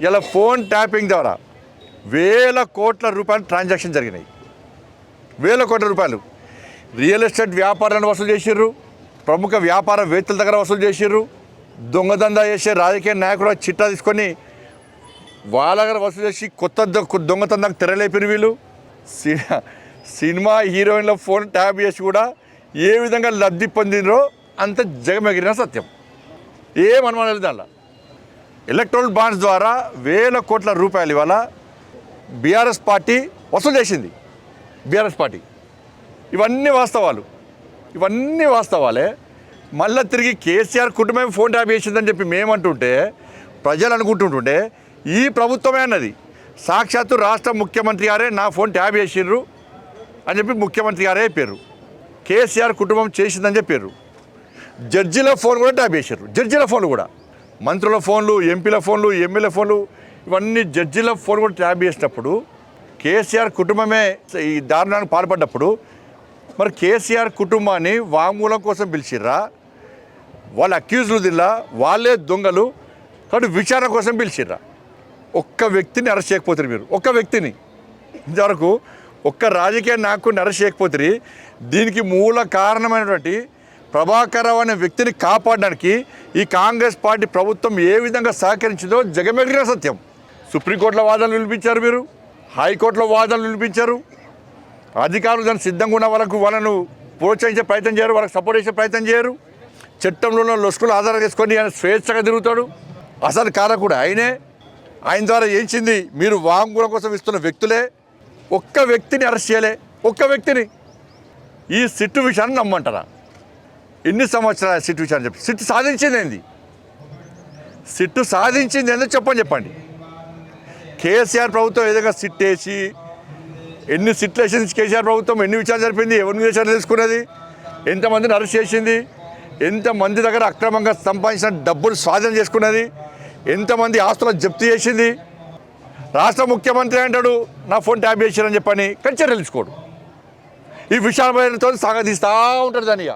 ఇలా phone tapping ద్వారా వేల కోట్ల రూపాయలు ట్రాన్సాక్షన్ జరిగినాయి. వేల కోట్ల రూపాయలు రియల్ ఎస్టేట్ వ్యాపారాన్ని వసూలు చేసిర్రు, ప్రముఖ వ్యాపారవేత్తల దగ్గర వసూలు చేసిర్రు, దొంగదందా చేసే రాజకీయ నాయకుడు చిట్టా తీసుకొని వాళ్ళ దగ్గర వసూలు చేసి కొత్త దొంగతందాకు తెరలేపిన వీళ్ళు. సినిమా హీరోయిన్ల ఫోన్ ట్యాప్ చేసి కూడా ఏ విధంగా లబ్ధి పొందినరో అంత జగమెగిరిన సత్యం. ఏమనుమానం దానిలో ఎలక్ట్రల్ బాండ్స్ ద్వారా వేల కోట్ల రూపాయలు ఇవాళ బీఆర్ఎస్ పార్టీ వసూలు చేసింది. బీఆర్ఎస్ పార్టీ ఇవన్నీ వాస్తవాలే. మళ్ళీ తిరిగి కేసీఆర్ కుటుంబం ఫోన్ ట్యాప్ చేసిందని చెప్పి మేమంటుంటే ప్రజలు అనుకుంటుంటుంటే ఈ ప్రభుత్వమే అన్నది. సాక్షాత్తు రాష్ట్ర ముఖ్యమంత్రి గారే నా ఫోన్ ట్యాప్ చేసిర్రు అని చెప్పి ముఖ్యమంత్రి గారే చెప్పారు. కేసీఆర్ కుటుంబం చేసిందని చెప్పారు. జడ్జిల ఫోన్ కూడా ట్యాప్ చేశారు. జడ్జిల ఫోన్లు కూడా, మంత్రుల ఫోన్లు, ఎంపీల ఫోన్లు, ఎమ్మెల్యే ఫోన్లు, ఇవన్నీ జడ్జిల ఫోన్ కూడా ట్యాప్ చేసినప్పుడు కేసీఆర్ కుటుంబమే ఈ దారుణానికి పాల్పడ్డప్పుడు మరి కేసీఆర్ కుటుంబాన్ని వాంగ్మూలం కోసం పిలిచిర్రా? వాళ్ళు అక్యూజ్లు దిల్లా, వాళ్ళే దొంగలు కాబట్టి విచారణ కోసం పిలిచిర్రా? ఒక్క వ్యక్తిని అరెస్ట్ చేయకపోతారు మీరు. ఒక్క వ్యక్తిని ఇంతవరకు ఒక్క రాజకీయ నాయకుడిని అరెస్ట్ చేయకపోతే దీనికి మూల కారణమైనటువంటి ప్రభాకరరావు అనే వ్యక్తిని కాపాడడానికి ఈ కాంగ్రెస్ పార్టీ ప్రభుత్వం ఏ విధంగా సహకరించిందో జగమెగిరిన సత్యం. సుప్రీంకోర్టులో వాదనలు వినిపించారు, మీరు హైకోర్టులో వాదనలు వినిపించారు. అధికారులు దాన్ని సిద్ధంగా ఉన్న వాళ్ళను ప్రోత్సహించే ప్రయత్నం చేయరు, వాళ్ళకి సపోర్ట్ చేసే ప్రయత్నం చేయరు. చట్టంలో ఉన్న లొసుకులు ఆధారం చేసుకొని ఆయన స్వేచ్ఛగా తిరుగుతాడు. అసలు కారకుడు ఆయనే. ఆయన ద్వారా ఏంచింది మీరు వాంగ్మూలం కోసం ఇస్తున్న వ్యక్తులే. ఒక్క వ్యక్తిని అరెస్ట్ చేయలే, ఒక్క వ్యక్తిని. ఈ సిట్టు విషయాన్ని నమ్మంటారా? ఎన్ని సంవత్సరాలు సిట్టు విషయాన్ని చెప్పి సిట్టు సాధించింది ఏంది? సిట్టు సాధించింది ఏందో చెప్పండి. కేసీఆర్ ప్రభుత్వం ఏదైనా సిట్ వేసి ఎన్ని సిట్లు వేసింది కేసీఆర్ ప్రభుత్వం, ఎన్ని విచారణ జరిపింది, ఎవరిని విచారణ తీసుకున్నది, ఎంతమందిని అరెస్ట్ చేసింది, ఎంతమంది దగ్గర అక్రమంగా సంపాదించిన డబ్బులు స్వాధీనం చేసుకున్నది, ఎంతమంది ఆస్తులను జప్తు చేసింది. రాష్ట్ర ముఖ్యమంత్రి అంటాడు నా ఫోన్ ట్యాప్ చేశారని చెప్పని కానీ చర్యలు తీసుకోడు. ఈ విషయాలతో సాగదీస్తూ ఉంటాడు దాన్ని.